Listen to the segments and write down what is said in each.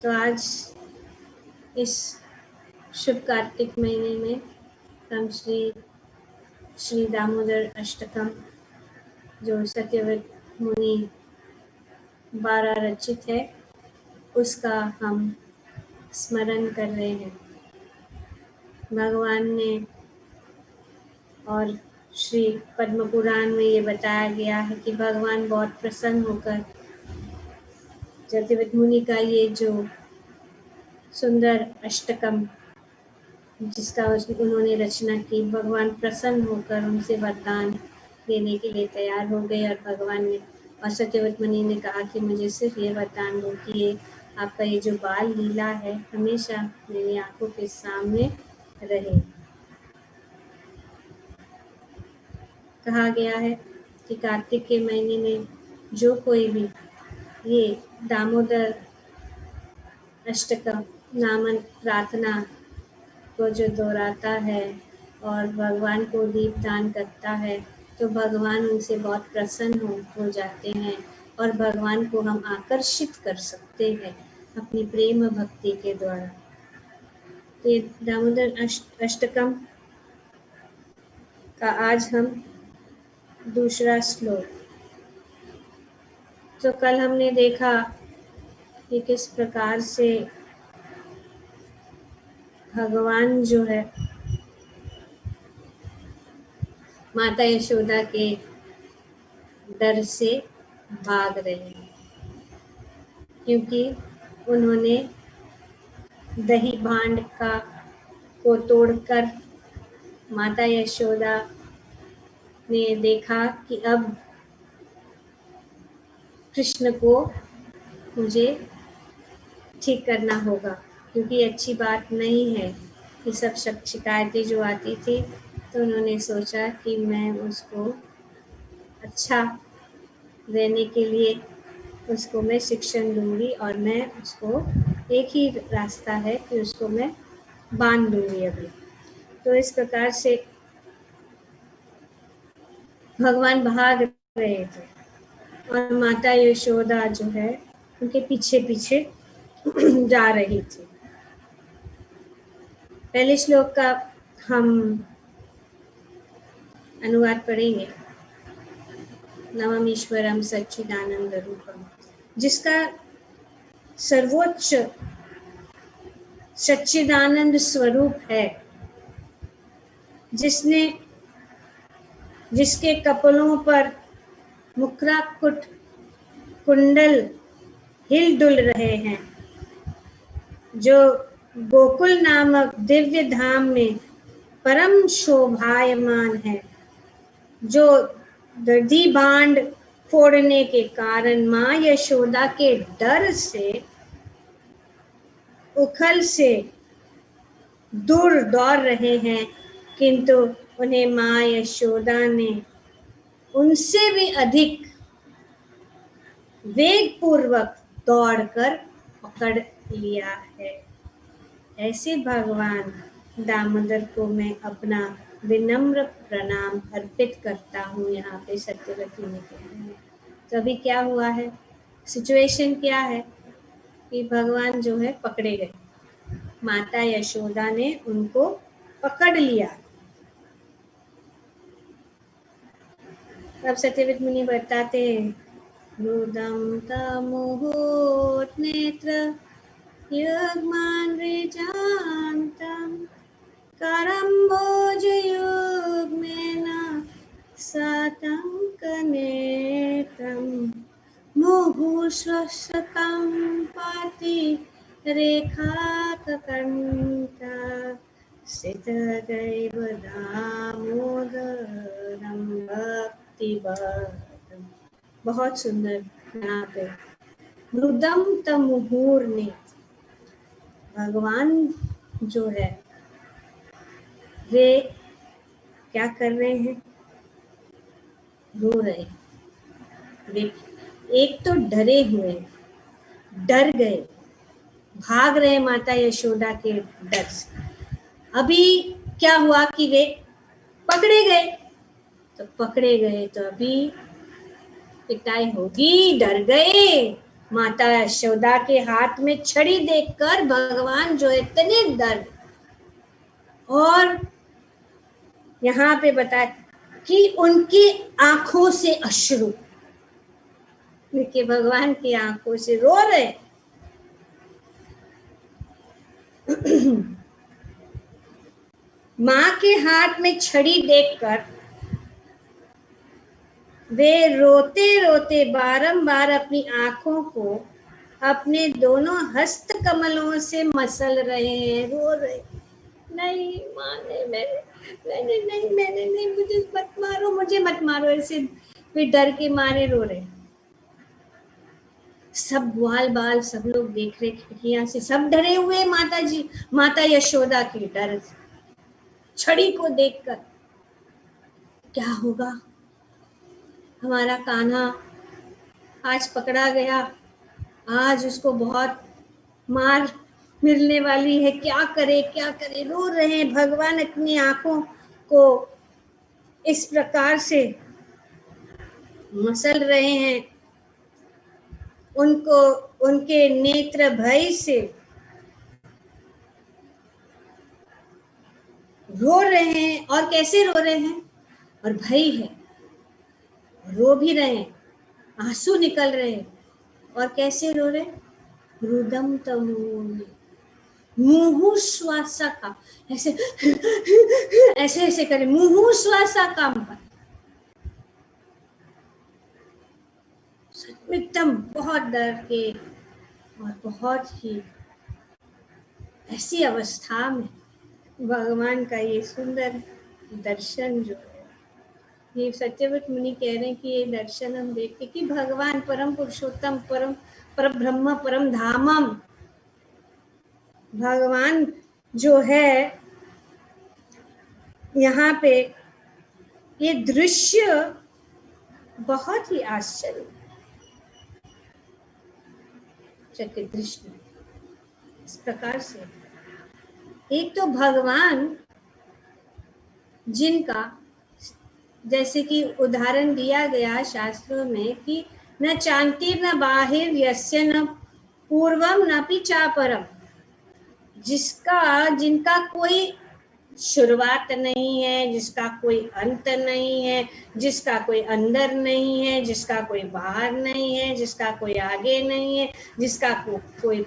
तो आज इस शुभ कार्तिक महीने में हम श्री दामोदर अष्टकम जो सत्यव्रत मुनि द्वारा रचित है उसका हम स्मरण कर रहे हैं। भगवान ने और श्री पद्म पुराण में ये बताया गया है कि भगवान बहुत प्रसन्न होकर सत्यव्रत मुनि का ये जो सुंदर अष्टकम जिसका उन्होंने रचना की, भगवान प्रसन्न होकर उनसे वरदान देने के लिए तैयार हो गए। और भगवान ने और सत्यव्रत मुनि ने कहा कि मुझे सिर्फ ये वरदान दो कि ये आपका ये जो बाल लीला है हमेशा मेरी आंखों के सामने रहे। कहा गया है कि कार्तिक के महीने में जो कोई भी ये दामोदर अष्टकम नामक प्रार्थना को जो दोहराता है और भगवान को दीपदान करता है तो भगवान उनसे बहुत प्रसन्न हो जाते हैं और भगवान को हम आकर्षित कर सकते हैं अपनी प्रेम भक्ति के द्वारा। तो ये दामोदर अष्टकम का आज हम दूसरा श्लोक। तो कल हमने देखा कि किस प्रकार से भगवान जो है माता यशोदा के डर से भाग रहे हैं क्योंकि उन्होंने दही भांड को तोड़कर माता यशोदा ने देखा कि अब कृष्ण को मुझे ठीक करना होगा क्योंकि अच्छी बात नहीं है। ये सब शिकायतें जो आती थी तो उन्होंने सोचा कि मैं उसको अच्छा रहने के लिए उसको मैं शिक्षण दूंगी और मैं उसको एक ही रास्ता है कि उसको मैं बांध दूंगी अभी। तो इस प्रकार से भगवान भाग रहे थे और माता यशोदा जो है उनके पीछे पीछे जा रही थी। पहले श्लोक का हम अनुवाद पढ़ेंगे। नवमीश्वरम सच्चिदानंद रूपम, जिसका सर्वोच्च सच्चिदानंद स्वरूप है, जिसके कपलों पर मुक्राकुट कुंडल हिल डुल रहे हैं, जो गोकुल नामक दिव्य धाम में परम शोभायमान है, जो दधी भांड फोड़ने के कारण माँ यशोदा के डर से उखल से दूर दौड़ रहे हैं, किंतु उन्हें माँ यशोदा ने उनसे भी अधिक वेग पूर्वक दौड़कर पकड़ लिया है। ऐसे भगवान दामोदर को मैं अपना विनम्र प्रणाम अर्पित करता हूँ। यहाँ पे सत्यव्रत मुनि कह रहे हैं। तो अभी क्या हुआ है, सिचुएशन क्या है कि भगवान जो है पकड़े गए, माता यशोदा ने उनको पकड़ लिया। अब सत्यव्रत मुनि बताते हैं, रुदम तमुहूर्त नेत्र युग्मान् रेजान्तं करम्बोजयुग्मेन सातङ्कनेत्रं मुहुर्श्वसकं पाति रेखाककण्ठा स्थितदैव दामोदरं भक्तिवर्धनम्। बहुत सुंदर यहाँ पे रुदम तमुहूर ने, भगवान जो है वे क्या कर रहे हैं, रो रहे। वे एक तो डरे हुए, डर गए, भाग रहे माता यशोदा के डर से। अभी क्या हुआ कि वे पकड़े गए, तो पकड़े गए तो अभी पिटाई होगी, डर गए माता यशोदा के हाथ में छड़ी देखकर भगवान जो इतने दर्द, और यहाँ पे बताया कि उनकी आंखों से अश्रु, देखिए भगवान की आंखों से रो रहे। माँ के हाथ में छड़ी देखकर वे रोते रोते बारंबार अपनी आंखों को अपने दोनों हस्त कमलों से मसल रहे हैं, रो रहे। नहीं माँ ने, मैंने नहीं, मैंने नहीं, मुझे मत मारो, मुझे मत मारो, ऐसे फिर डर के मारे रो रहे। सब ग्वाल बाल सब लोग देख रहे खिड़कियां से, सब डरे हुए माता जी, माता यशोदा के डर से, छड़ी को देखकर क्या होगा, हमारा कान्हा आज पकड़ा गया, आज उसको बहुत मार मिलने वाली है, क्या करे क्या करे, रो रहे हैं। भगवान अपनी आंखों को इस प्रकार से मसल रहे हैं, उनको उनके नेत्र भय से रो रहे हैं। और कैसे रो रहे हैं, और भय है, रो भी रहे हैं, आंसू निकल रहे हैं। और कैसे रो रहे, रुदम तमोन, मुहु श्वासा का, ऐसे ऐसे ऐसे करे, मुहु श्वासा काम पर, एकदम बहुत डर के और बहुत ही ऐसी अवस्था में भगवान का ये सुंदर दर्शन जो है, ये सत्यव्रत मुनि कह रहे हैं कि ये दर्शन हम देख के कि भगवान परम पुरुषोत्तम, परम पर ब्रह्म, परम धामम भगवान जो है, यहाँ पे ये दृश्य बहुत ही आश्चर्य चकित दृश्य। इस प्रकार से एक तो भगवान जिनका, जैसे कि उदाहरण दिया गया शास्त्रों में कि न चांतिर न बाहिर यस्य न पूर्वम न पि चापरम, जिनका कोई शुरुआत नहीं है, जिसका कोई अंत नहीं है, जिसका कोई अंदर नहीं है, जिसका कोई बाहर नहीं है, जिसका कोई आगे नहीं है, जिसका कोई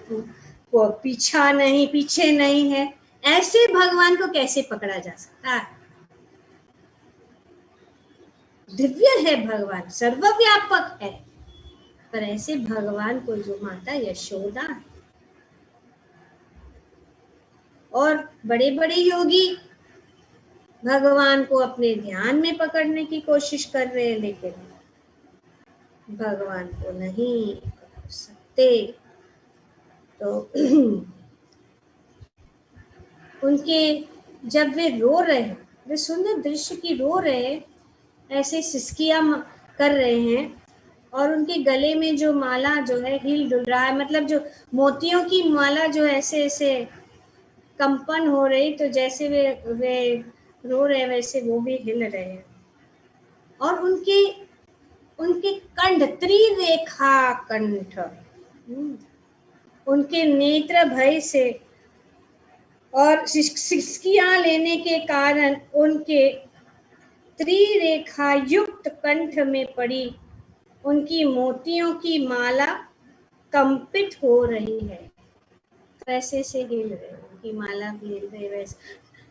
पीछा नहीं, पीछे नहीं है, ऐसे भगवान को कैसे पकड़ा जा सकता है। दिव्य है भगवान, सर्वव्यापक है, पर ऐसे भगवान को जो माता यशोदा और बड़े बड़े योगी भगवान को अपने ध्यान में पकड़ने की कोशिश कर रहे हैं, लेकिन भगवान को नहीं पकड़ सकते। तो उनके जब वे रो रहे हैं, वे सुंदर दृश्य की रो रहे हैं, ऐसे सिसकियां कर रहे हैं, और उनके गले में जो माला जो है हिल डुल रहा है, मतलब जो मोतियों की माला जो ऐसे ऐसे कंपन हो रही, तो जैसे वे रो रहे हैं वैसे वो भी हिल रहे हैं। और उनके उनके कंठ त्रिरेखा कंठ, उनके नेत्र भय से और सिसकियां लेने के कारण उनके त्रिरेखा युक्त कंठ में पड़ी उनकी मोतियों की माला कंपित हो रही है, वैसे से हिल रहे, उनकी माला भी हिल रही, वैसे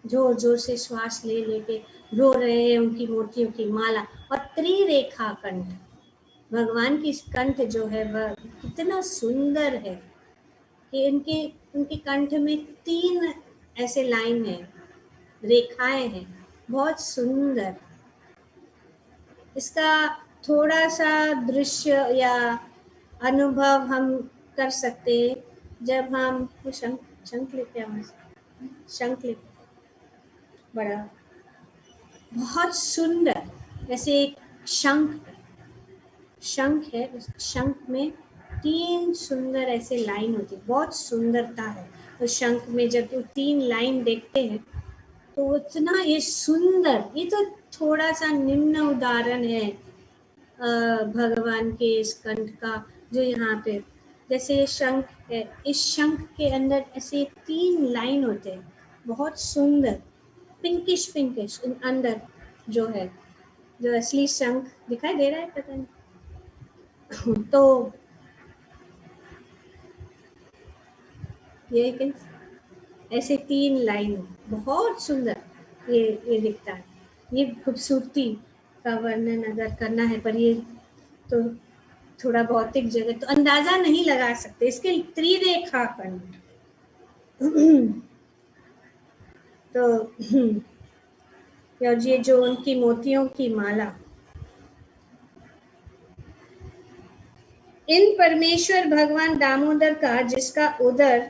जोर जोर से श्वास ले लेके रो रहे हैं उनकी मोतियों की माला। और त्रिरेखा कंठ, भगवान की कंठ जो है वह कितना सुंदर है कि उनके कंठ में 3 ऐसे लाइन है, रेखाएं हैं, बहुत सुंदर। इसका थोड़ा सा दृश्य या अनुभव हम कर सकते हैं जब हम शंख लेते हैं, शंख लेते, बड़ा बहुत सुंदर, जैसे एक शंख है, उस शंख में 3 सुंदर ऐसे लाइन होती है, बहुत सुंदरता है उस शंख में। जब वो 3 लाइन देखते हैं तो इतना ये सुंदर, ये तो थोड़ा सा निम्न उदाहरण है भगवान के इस कंठ का जो यहाँ पे जैसे ये शंख है, इस शंख के अंदर ऐसे 3 लाइन होते हैं, बहुत सुंदर, पिंकिश पिंकिश अंदर जो है, जो असली शंख दिखाई दे रहा है पता नहीं। तो ये ऐसे 3 लाइन बहुत सुंदर ये दिखता है। ये खूबसूरती का वर्णन अगर करना है, पर ये तो थोड़ा भौतिक जगह तो अंदाजा नहीं लगा सकते इसके त्रिरेखाखंड। तो और ये जो उनकी मोतियों की माला, इन परमेश्वर भगवान दामोदर का, जिसका उदर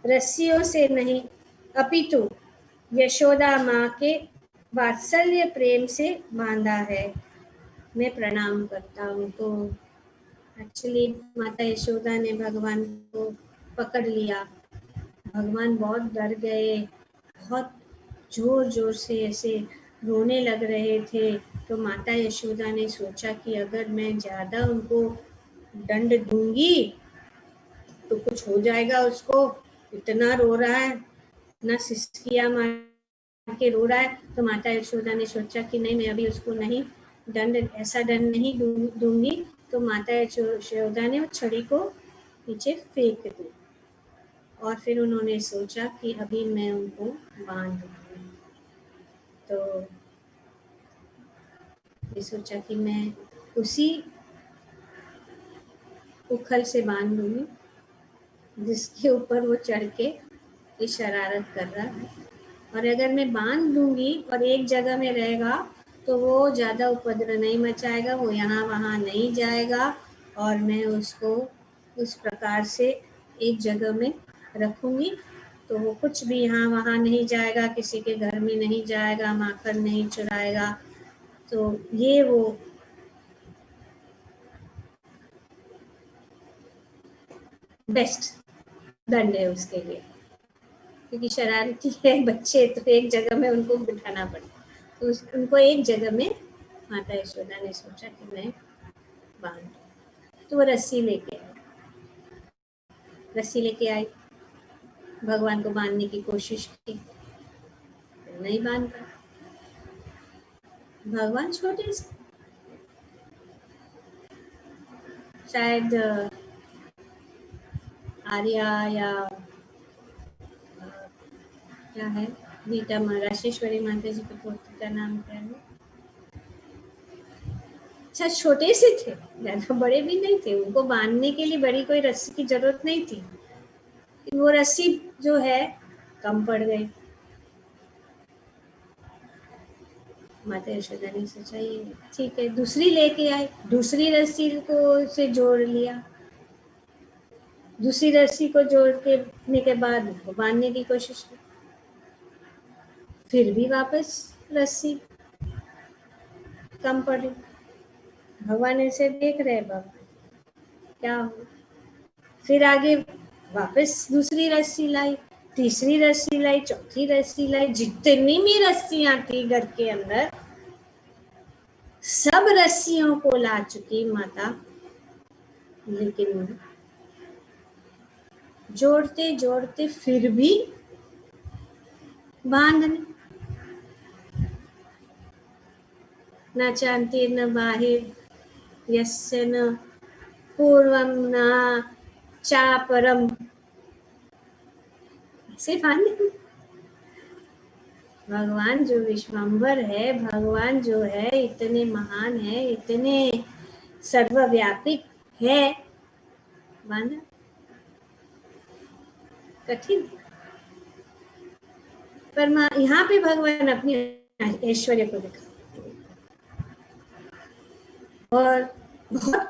रस्सियों से नहीं अपितु यशोदा माँ के वात्सल्य प्रेम से बांधा है, मैं प्रणाम करता हूँ। तो एक्चुअली माता यशोदा ने भगवान को पकड़ लिया, भगवान बहुत डर गए, बहुत जोर जोर से ऐसे रोने लग रहे थे। तो माता यशोदा ने सोचा कि अगर मैं ज़्यादा उनको दंड दूंगी तो कुछ हो जाएगा उसको, इतना रो रहा है, इतना सिसकिया मार के रो रहा है। तो माता यशोदा ने सोचा कि नहीं, मैं अभी उसको नहीं ऐसा दंड नहीं दूंगी। तो माता यशोदा ने छड़ी को नीचे फेंक दी और फिर उन्होंने सोचा कि अभी मैं उनको बांध दूंगी। तो ये सोचा कि मैं उसी उखल से बांध दूंगी जिसके ऊपर वो चढ़ के ये शरारत कर रहा है, और अगर मैं बांध दूंगी और एक जगह में रहेगा तो वो ज़्यादा उपद्रव नहीं मचाएगा, वो यहाँ वहाँ नहीं जाएगा, और मैं उसको उस प्रकार से एक जगह में रखूंगी तो वो कुछ भी यहाँ वहाँ नहीं जाएगा, किसी के घर में नहीं जाएगा, माखन नहीं चुराएगा। तो ये वो बेस्ट दंड है उसके लिए, क्योंकि शरारती है बच्चे, तो एक जगह में उनको बिठाना पड़ता, तो उनको एक जगह में माता यशोदा ने सोचा कि मैं बांध दूं। तो वो रस्सी लेके आई, भगवान को बांधने की कोशिश की, नहीं बांध पाए। भगवान छोटे से, शायद आर्या या क्या है, रीटा राशेश्वरी माता जी के पोते का नाम क्या है, अच्छा छोटे से थे, ज्यादा बड़े भी नहीं थे, उनको बांधने के लिए बड़ी कोई रस्सी की जरूरत नहीं थी, वो रस्सी जो है कम पड़ गई। माता यशोदा ने सोचा ये ठीक है, दूसरी लेके आए, दूसरी रस्सी को से जोड़ लिया, दूसरी रस्सी को जोड़ने के बाद उसको बांधने की कोशिश की, फिर भी वापस रस्सी कम पड़ी। भगवान ऐसे देख रहे, बाबा क्या हो, फिर आगे वापस दूसरी रस्सी लाई, तीसरी रस्सी लाई, चौथी रस्सी लाई, जितनी भी रस्सियां थी घर के अंदर सब रस्सियों को ला चुकी माता, लेकिन जोड़ते जोड़ते फिर भी बांधने, न चांति न बाहिर यस्य न पूर्वम न चापरम, ऐसे बांधे। भगवान जो विश्वम्भर है, भगवान जो है इतने महान है, इतने सर्वव्यापी है, बांधा कठिन, पर यहाँ पे भगवान अपनी ऐश्वर्य को दिखा, और बहुत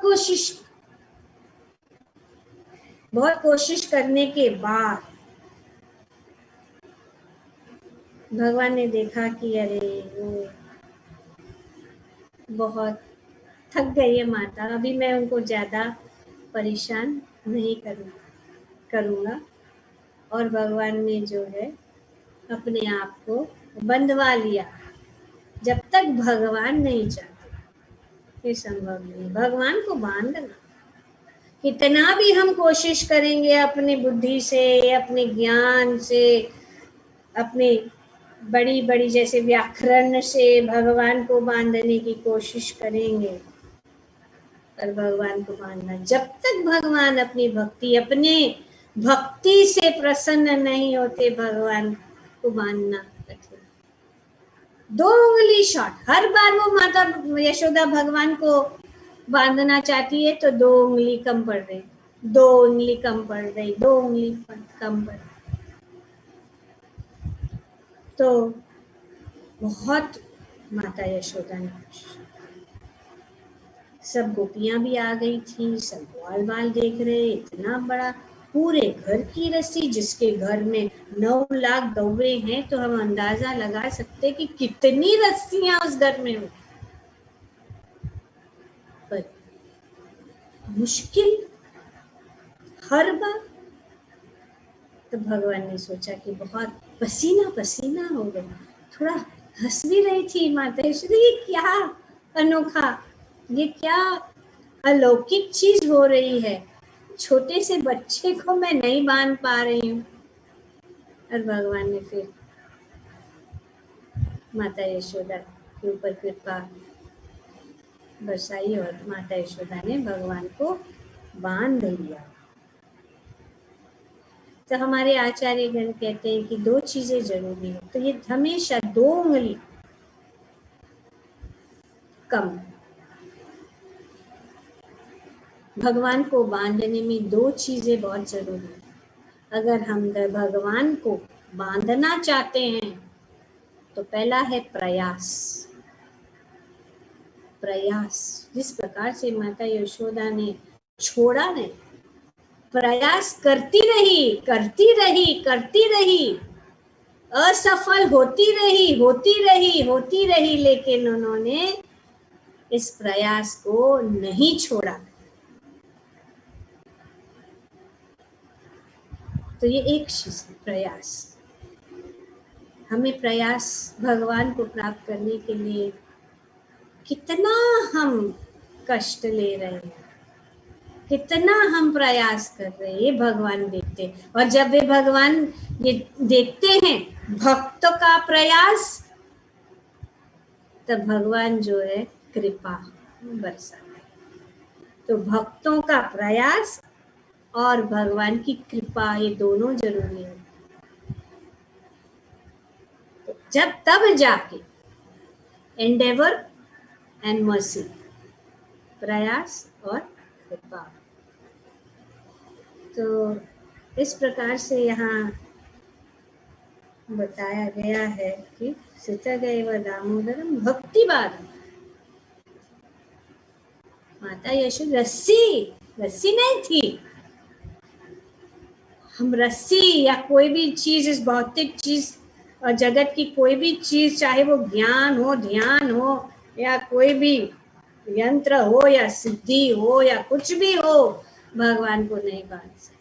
कोशिश करने के बाद भगवान ने देखा कि अरे वो बहुत थक गई है माता, अभी मैं उनको ज़्यादा परेशान नहीं करूँगा, और भगवान ने जो है अपने आप को बंधवा लिया। जब तक भगवान नहीं चाहते फिर संभव नहीं भगवान को बांधना, कितना भी हम कोशिश करेंगे अपनी बुद्धि से, अपने ज्ञान से, अपने बड़ी बड़ी जैसे व्याकरण से भगवान को बांधने की कोशिश करेंगे, पर भगवान को बांधना, जब तक भगवान अपने भक्ति से प्रसन्न नहीं होते, भगवान को बांधना कठिन। 2 उंगली शॉर्ट, हर बार वो माता यशोदा भगवान को बांधना चाहती है तो 2 उंगली कम पड़ रही, 2 उंगली कम पड़ रही, 2 उंगली कम पड़ रही। तो बहुत माता यशोदा ने, सब गोपियां भी आ गई थी, सब बाल बाल देख रहे, इतना बड़ा पूरे घर की रस्सी, जिसके घर में 9 लाख गौवे हैं तो हम अंदाजा लगा सकते कि कितनी रस्सियां उस घर में हो। पर मुश्किल हर बार। तो भगवान ने सोचा कि बहुत पसीना पसीना हो गया, थोड़ा हंस भी रही थी माता यशोदा, ये क्या अनोखा, ये क्या अलौकिक चीज हो रही है, छोटे से बच्चे को मैं नहीं बांध पा रही हूँ। और भगवान ने फिर माता यशोदा के ऊपर कृपा बरसाई और माता यशोदा ने भगवान को बांध लिया। तो हमारे आचार्यगण कहते हैं कि 2 चीजें जरूरी है, तो ये हमेशा 2 उंगली कम, भगवान को बांधने में 2 चीजें बहुत जरूरी है। अगर हम भगवान को बांधना चाहते हैं तो पहला है प्रयास। प्रयास, जिस प्रकार से माता यशोदा ने छोड़ा नहीं, प्रयास करती रही, असफल होती रही, लेकिन उन्होंने इस प्रयास को नहीं छोड़ा। तो ये एक चीज है, प्रयास। हमें प्रयास भगवान को प्राप्त करने के लिए कितना हम कष्ट ले रहे हैं, कितना हम प्रयास कर रहे हैं, ये भगवान देखते हैं। और जब वे भगवान ये देखते हैं भक्तों का प्रयास, तब भगवान जो है कृपा बरसाते हैं। तो भक्तों का प्रयास और भगवान की कृपा, ये दोनों जरूरी है। तो जब तब जाके एंडेवर एंड मर्सी, प्रयास और कृपा। तो इस प्रकार से यहाँ बताया गया है कि सीतागैव दामोदरम भक्तिवादम। माता यशोदा रस्सी नहीं थी। हम रस्सी या कोई भी चीज, इस भौतिक चीज और जगत की कोई भी चीज, चाहे वो ज्ञान हो, ध्यान हो, या कोई भी यंत्र हो, या सिद्धि हो, या कुछ भी हो, भगवान को नहीं बांध सकते।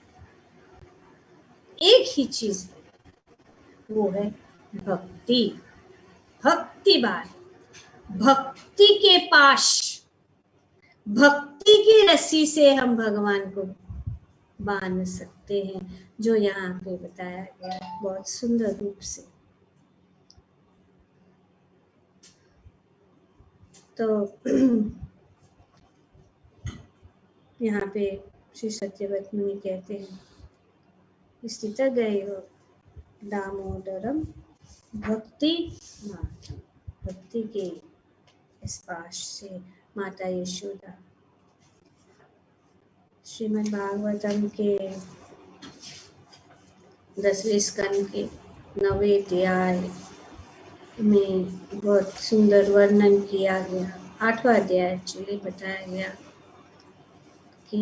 एक ही चीज है, वो है भक्ति। भक्ति बात, भक्ति के पास, भक्ति की रस्सी से हम भगवान को बांध सकते हैं, जो यहाँ पे बताया गया बहुत सुंदर रूप से। तो यहाँ पे श्री सत्यव्रत मुनि कहते हैं, स्थितगैव दामोदरम भक्ति मात्रम, भक्ति के स्पर्श से माता यशोदा श्रीमद् भागवतम के 10वें स्कंद के 9वें अध्याय में बहुत सुंदर वर्णन किया गया। 8वां अध्याय एक्चुअली बताया गया कि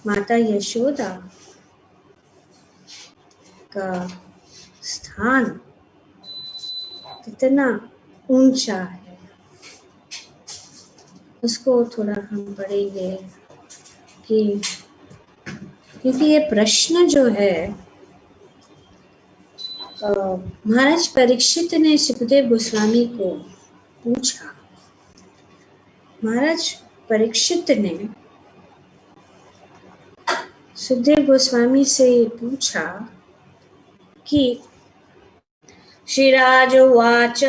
माता यशोदा का स्थान कितना ऊंचा है, उसको थोड़ा हम पढ़ेंगे कि, क्योंकि ये प्रश्न जो है महाराज परीक्षित ने सुखदेव गोस्वामी को पूछा। महाराज परीक्षित ने सुखदेव गोस्वामी से पूछा कि श्रीराज उवाच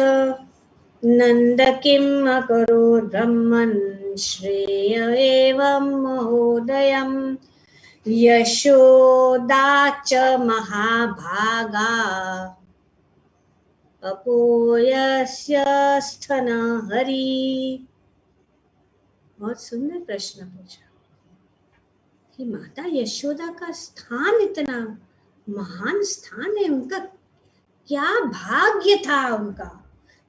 नंद किम अकरोत् ब्रह्मन् श्रेय एवं महोदयम् यशोदा च महाभागा अपोयस्य स्तनः हरि। बहुत सुंदर प्रश्न पूछा कि माता यशोदा का स्थान इतना महान स्थान है, उनका क्या भाग्य था उनका।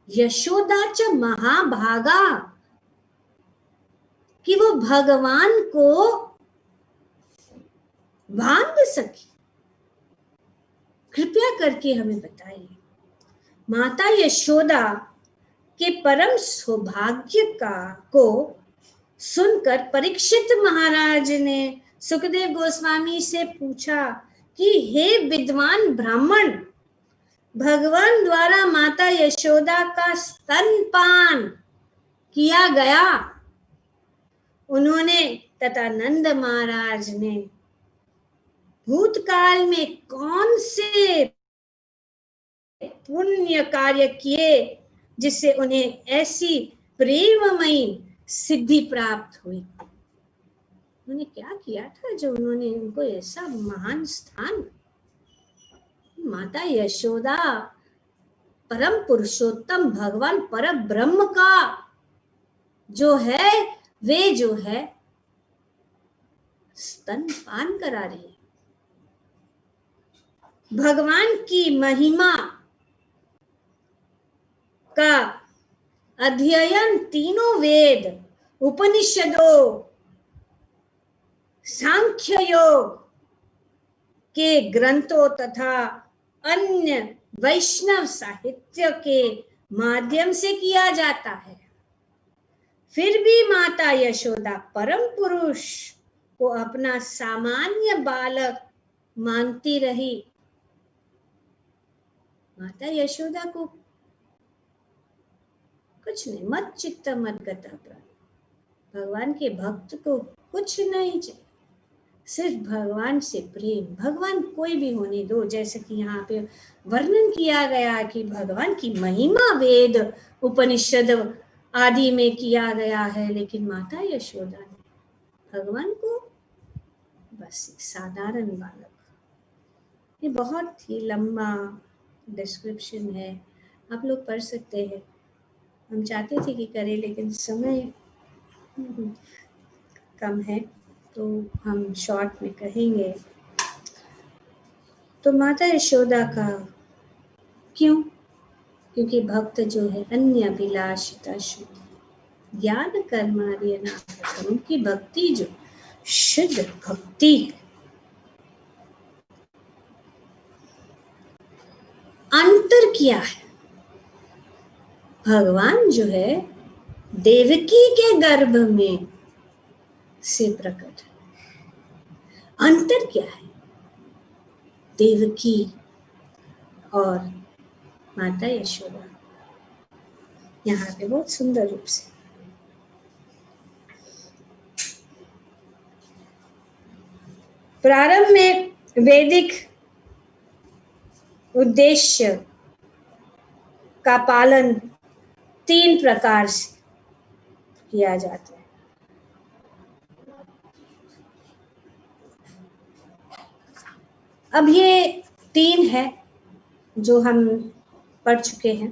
यशोदा च महाभागा, कि वो भगवान को बांध सके। कृपया करके हमें बताइए, माता यशोदा के परम सौभाग्य को सुनकर परीक्षित महाराज ने सुखदेव गोस्वामी से पूछा कि हे विद्वान ब्राह्मण, भगवान द्वारा माता यशोदा का स्तनपान किया गया। उन्होंने तथा नंद महाराज ने भूतकाल में कौन से पुण्य कार्य किए जिससे उन्हें ऐसी प्रेममयी सिद्धि प्राप्त हुई। उन्होंने क्या किया था जो उन्होंने उनको ऐसा महान स्थान। माता यशोदा परम पुरुषोत्तम भगवान पर ब्रह्म का जो है, वे जो है स्तनपान करा रही है। भगवान की महिमा का अध्ययन तीनों वेद, उपनिषदों, सांख्य योग के ग्रंथों तथा अन्य वैष्णव साहित्य के माध्यम से किया जाता है। फिर भी माता यशोदा परम पुरुष को अपना सामान्य बालक मानती रही। माता यशोदा को कुछ नहीं, मत चित्त मत गता प्राण। भगवान के भक्त को कुछ नहीं चाहिए, सिर्फ भगवान से प्रेम। भगवान कोई भी होने दो, जैसे कि यहाँ पे वर्णन किया गया कि भगवान की महिमा वेद उपनिषद आदि में किया गया है, लेकिन माता यशोदा ने भगवान को बस एक साधारण बालक। ये बहुत ही लंबा डिस्क्रिप्शन है, आप लोग पढ़ सकते हैं। हम चाहते थे कि करें, लेकिन समय कम है तो हम शॉर्ट में कहेंगे। तो माता यशोदा का क्यों? क्योंकि भक्त जो है अन्य अभिलाषिता शुद्ध ज्ञान कर्मादि अनागतम, उनकी भक्ति जो शुद्ध भक्ति। अंतर क्या है? भगवान जो है देवकी के गर्भ में से प्रकट है। अंतर क्या है देवकी और माता यशोदा? यहाँ पे बहुत सुंदर रूप से प्रारंभ में वैदिक उद्देश्य का पालन 3 प्रकार से किया जाता है। अब ये 3 है जो हम पढ़ चुके हैं।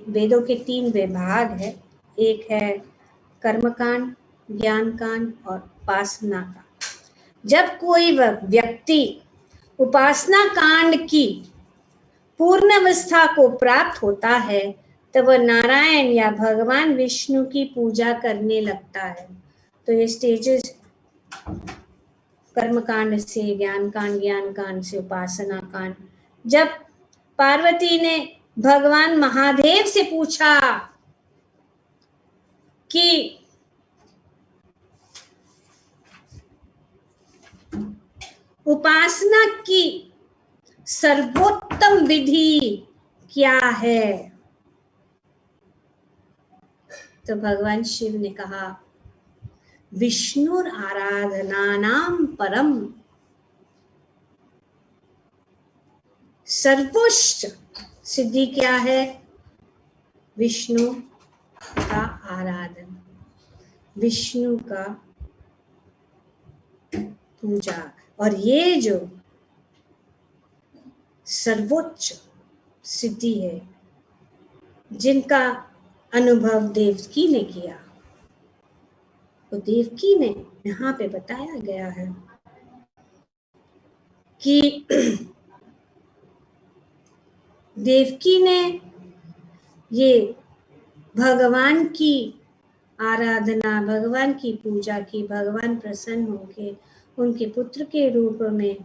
वेदों के 3 विभाग है। एक है कर्मकांड, ज्ञानकांड और उपासना कांड। जब कोई व्यक्ति उपासना कांड की पूर्ण अवस्था को प्राप्त होता है तब वह नारायण या भगवान विष्णु की पूजा करने लगता है। तो ये स्टेजेस कर्मकांड से ज्ञानकांड, ज्ञानकांड से उपासना कांड। जब पार्वती ने भगवान महादेव से पूछा कि उपासना की सर्वोत्तम विधि क्या है, तो भगवान शिव ने कहा विष्णुर आराधनानाम परम, सर्वोच्च सिद्धि क्या है? विष्णु का आराधन, विष्णु का पूजा। और ये जो सर्वोच्च सिद्धि है जिनका अनुभव देवकी ने किया, तो देवकी ने यहाँ पे बताया गया है कि देवकी ने ये भगवान की आराधना, भगवान की पूजा की, भगवान प्रसन्न होके उनके पुत्र के रूप में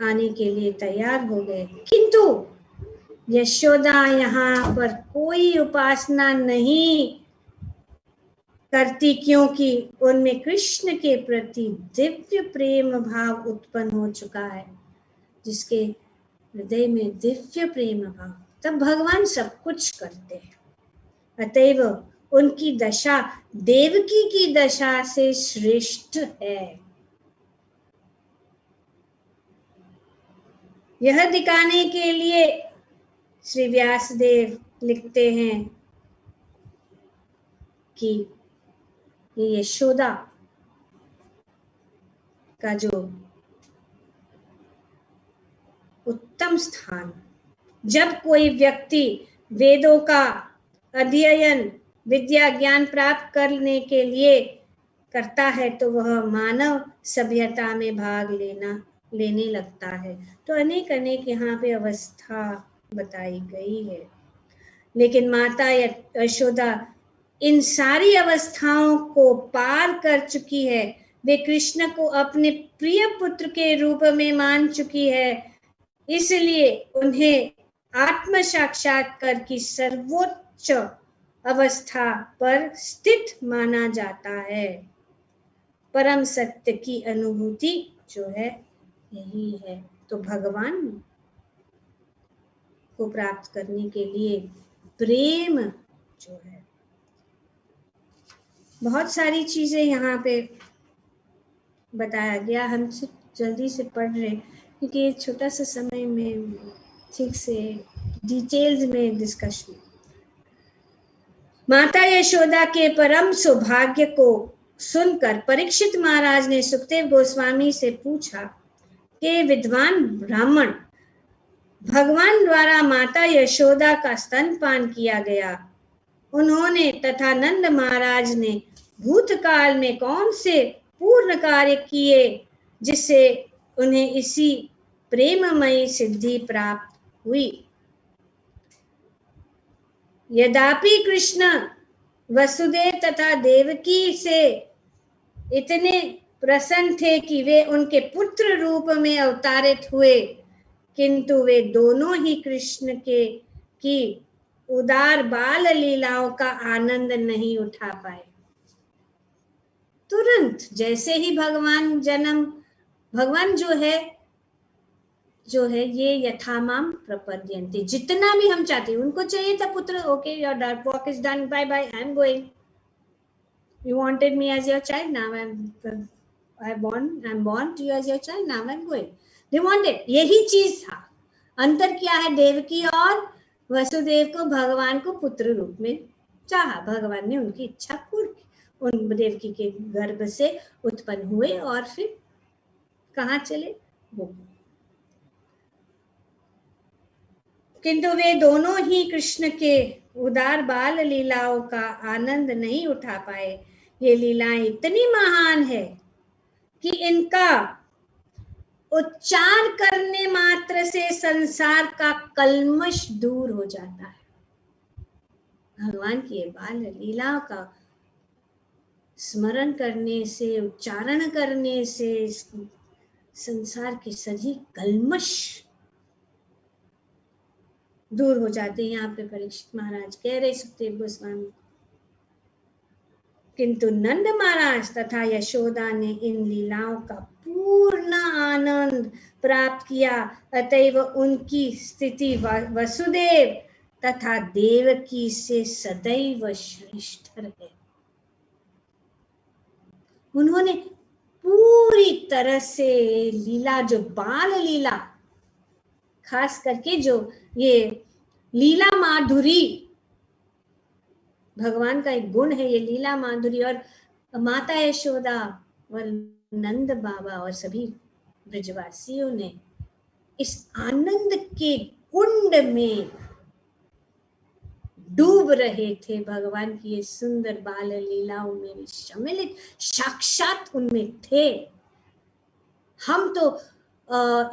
आने के लिए तैयार हो गए। किंतु यशोदा यहाँ पर कोई उपासना नहीं करती, क्योंकि उनमें कृष्ण के प्रति दिव्य प्रेम भाव उत्पन्न हो चुका है। जिसके हृदय में दिव्य प्रेम भाव, तब भगवान सब कुछ करते हैं। अतएव उनकी दशा देवकी की दशा से श्रेष्ठ है। यह दिखाने के लिए श्री व्यासदेव लिखते हैं कि ये यशोदा का जो उत्तम स्थान, जब कोई व्यक्ति वेदों का अध्ययन, विद्या ज्ञान प्राप्त करने के लिए करता है तो वह मानव सभ्यता में भाग लेने लगता है। तो अनेक अनेक यहाँ पे अवस्था बताई गई है, लेकिन माता यशोदा इन सारी अवस्थाओं को पार कर चुकी है। वे कृष्ण को अपने प्रिय पुत्र के रूप में मान चुकी है, इसलिए उन्हें आत्म साक्षात्कार की सर्वोच्च अवस्था पर स्थित माना जाता है। परम सत्य की अनुभूति जो है यही है। तो भगवान को प्राप्त करने के लिए प्रेम जो है, बहुत सारी चीजें यहाँ पे बताया गया। हम जल्दी से पढ़ रहे क्योंकि छोटा सा समय में ठीक से डिटेल्स में डिस्कशन। माता यशोदा के परम सौभाग्य को सुनकर परीक्षित महाराज ने सुखदेव गोस्वामी से पूछा कि विद्वान ब्राह्मण, भगवान द्वारा माता यशोदा का स्तनपान किया गया, उन्होंने तथा नंद महाराज ने भूतकाल में कौन से पूर्ण कार्य किए जिससे उन्हें इसी प्रेममयी सिद्धि प्राप्त हुई? यद्यपि कृष्ण वसुदेव तथा देवकी से इतने प्रसन्न थे कि वे उनके पुत्र रूप में अवतारित हुए, किंतु वे दोनों ही कृष्ण की उदार बाल लीलाओं का आनंद नहीं उठा पाए। तुरंत जैसे ही भगवान जो है ये यथामाम प्रपद्यन्ते, जितना भी हम चाहते हैं, उनको चाहिए था पुत्र, okay your work is done, bye bye, I am going, you wanted me as your child, now I am born to you as your child, now I'm going. They wanted, यही चीज था। अंतर क्या है? देवकी और वसुदेव को भगवान को पुत्र रूप में चाहा, भगवान ने उनकी इच्छा पूर्ण की, उन देवकी के गर्भ से उत्पन्न हुए और फिर कहाँ चले? गोकुल। किंतु वे दोनों ही कृष्ण के उदार बाल लीलाओं का आनंद नहीं उठा पाए। ये लीलाएं इतनी महान है कि इनका उच्चार करने मात्र से संसार का कल्मश दूर हो जाता है। भगवान की ये बाल लीलाओं का स्मरण करने से, उच्चारण करने से संसार के सभी कल्मश दूर हो जाते हैं। यहाँ पे परीक्षित महाराज कह रहे सुखदेव गोस्वामी, किंतु नंद महाराज तथा यशोदा ने इन लीलाओं का पूर्ण आनंद प्राप्त किया, अतएव उनकी स्थिति वसुदेव तथा देवकी से सदैव श्रेष्ठ रहे। उन्होंने पूरी तरह से लीला, जो बाल लीला, खास करके जो ये लीला माधुरी, भगवान का एक गुण है ये लीला माधुरी, और माता यशोदा और नंद बाबा और सभी ब्रजवासियों ने इस आनंद के कुंड में डूब रहे थे। भगवान की ये सुंदर बाल लीलाओं में भी सम्मिलित साक्षात उनमें थे। हम तो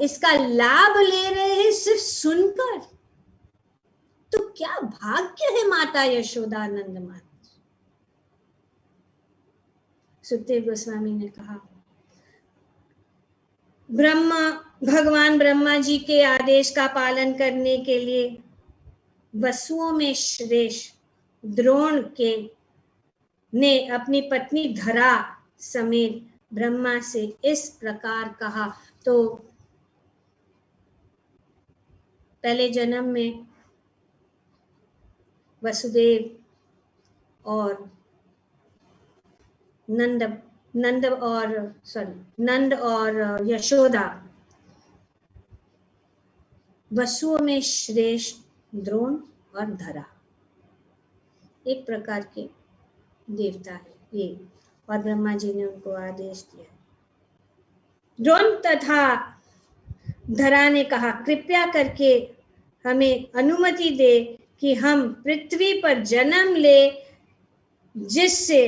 इसका लाभ ले रहे हैं सिर्फ सुनकर। तो क्या भाग्य है माता यशोदानंद माता। सुखदेव गोस्वामी ने कहा, भगवान ब्रह्मा जी के आदेश का पालन करने के लिए वसुओं में श्रेष्ठ द्रोण के ने अपनी पत्नी धरा समेत ब्रह्मा से इस प्रकार कहा। तो पहले जन्म में वसुदेव और नंद और यशोदा वसुओं में श्रेष्ठ द्रोण और धरा एक प्रकार के देवता है ये, और ब्रह्मा जी ने उनको आदेश दिया। द्रोण तथा धरा ने कहा, कृपया करके हमें अनुमति दे कि हम पृथ्वी पर जन्म ले, जिससे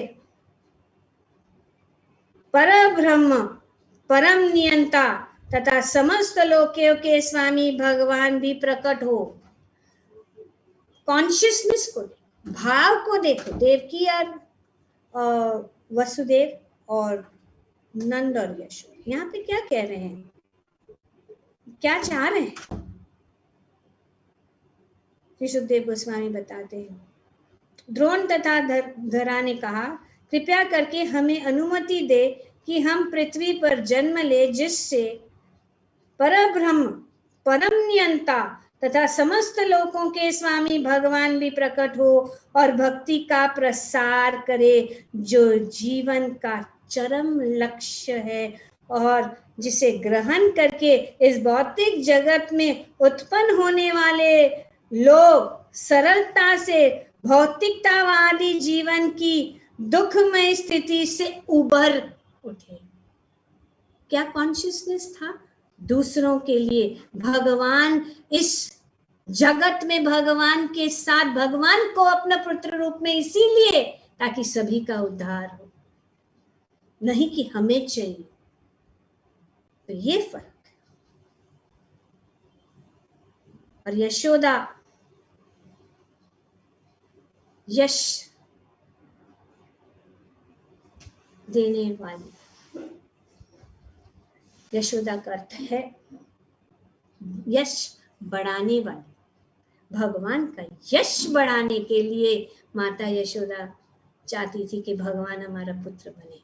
परब्रह्म, परम नियंता तथा समस्त लोकों के स्वामी भगवान भी प्रकट हो। कॉन्शियसनेस को, भाव को देखो। देवकी और वसुदेव और नंद और यशोदा यहाँ पे क्या कह रहे हैं, क्या चाह रहे हैं, सुखदेव गोस्वामी बताते हैं। द्रोण तथा धरा ने कहा, कृपया करके हमें अनुमति दे कि हम पृथ्वी पर जन्म ले, जिससे परब्रह्म, परम नियंता तथा समस्त लोकों के स्वामी भगवान भी प्रकट हो और भक्ति का प्रसार करे, जो जीवन का चरम लक्ष्य है और जिसे ग्रहण करके इस भौतिक जगत में उत्पन्न होने वाले लोग सरलता से भौतिकतावादी जीवन की दुखमय स्थिति से उबर उठे। क्या कॉन्शियसनेस था? दूसरों के लिए भगवान, इस जगत में भगवान के साथ, भगवान को अपना पुत्र रूप में इसीलिए ताकि सभी का उद्धार हो, नहीं कि हमें चाहिए। तो ये फर्क है। और यशोदा यश देने वाली, यशोदा का अर्थ है यश बढ़ाने वाली। भगवान का यश बढ़ाने के लिए माता यशोदा चाहती थी कि भगवान हमारा पुत्र बने,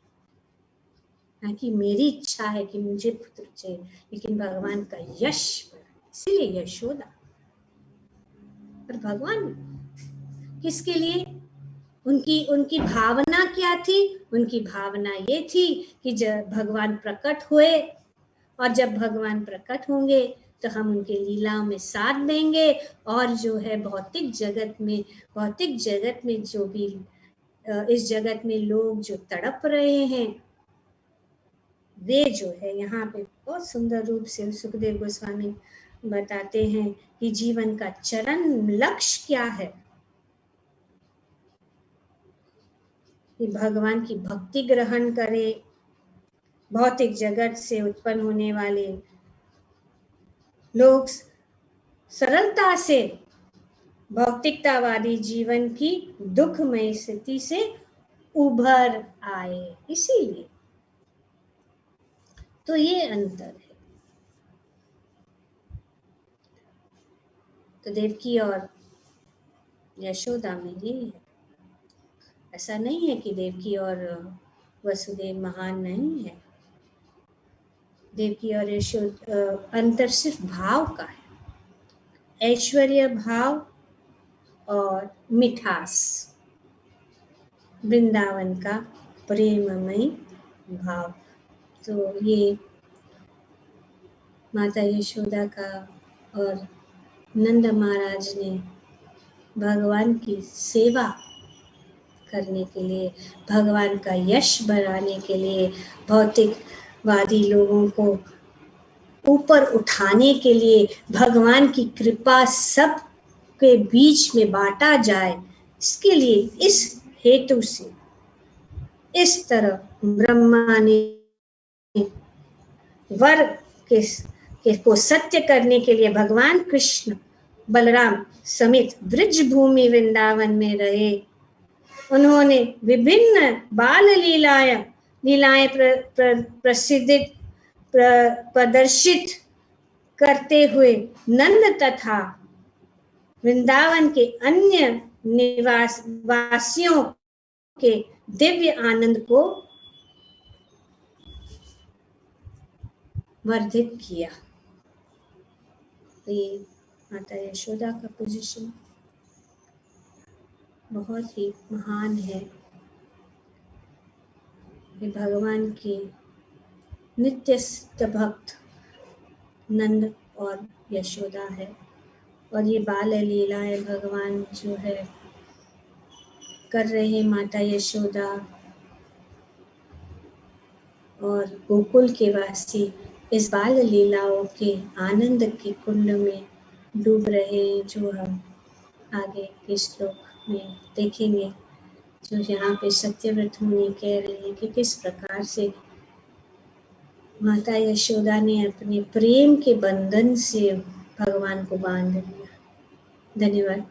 ना कि मेरी इच्छा है कि मुझे पुत्र चाहिए, लेकिन भगवान का यश बढ़ाए, इसीलिए यशोदा। पर भगवान किसके लिए? उनकी भावना क्या थी? उनकी भावना ये थी कि जब भगवान प्रकट हुए, और जब भगवान प्रकट होंगे तो हम उनके लीलाओं में साथ देंगे, और जो है भौतिक जगत में जो भी इस जगत में लोग जो तड़प रहे हैं, वे जो है यहाँ पे बहुत सुंदर रूप से सुखदेव गोस्वामी बताते हैं कि जीवन का चरम लक्ष्य क्या है, कि भगवान की भक्ति ग्रहण करे, भौतिक जगत से उत्पन्न होने वाले लोग सरलता से भौतिकतावादी जीवन की दुखमय स्थिति से उभर आए। इसीलिए तो ये अंतर है। तो देवकी और यशोदा में ये है। ऐसा नहीं है कि देवकी और वसुदेव महान नहीं है। देवकी और यशोदा अंतर सिर्फ भाव का है। ऐश्वर्य भाव और मिठास, वृंदावन का प्रेममयी भाव। तो ये माता यशोदा का और नंद महाराज ने भगवान की सेवा करने के लिए, भगवान का यश बढ़ाने के लिए, भौतिकवादी लोगों को ऊपर उठाने के लिए, भगवान की कृपा सब के बीच में बांटा जाए, इसके लिए, इस हेतु से इस तरह ब्रह्मा ने वर को सत्य करने के लिए भगवान कृष्ण बलराम समेत ब्रज भूमि वृंदावन में रहे। उन्होंने विभिन्न बाल लीलाएं प्रदर्शित करते हुए नंद तथा वृंदावन के अन्य वासियों के दिव्य आनंद को वर्धित किया। तो ये माता यशोदा का पोजीशन बहुत ही महान है। ये भगवान के नित्य भक्त नंद और यशोदा है, और ये बाल लीलाएं भगवान जो है कर रहे माता यशोदा और गोकुल के वासी इस बाल लीलाओं के आनंद के कुंड में डूब रहे, जो हम आगे के श्लोक में देखेंगे। जो यहाँ पे सत्यव्रत मुनि कह रहे हैं कि किस प्रकार से माता यशोदा ने अपने प्रेम के बंधन से भगवान को बांध लिया। धन्यवाद।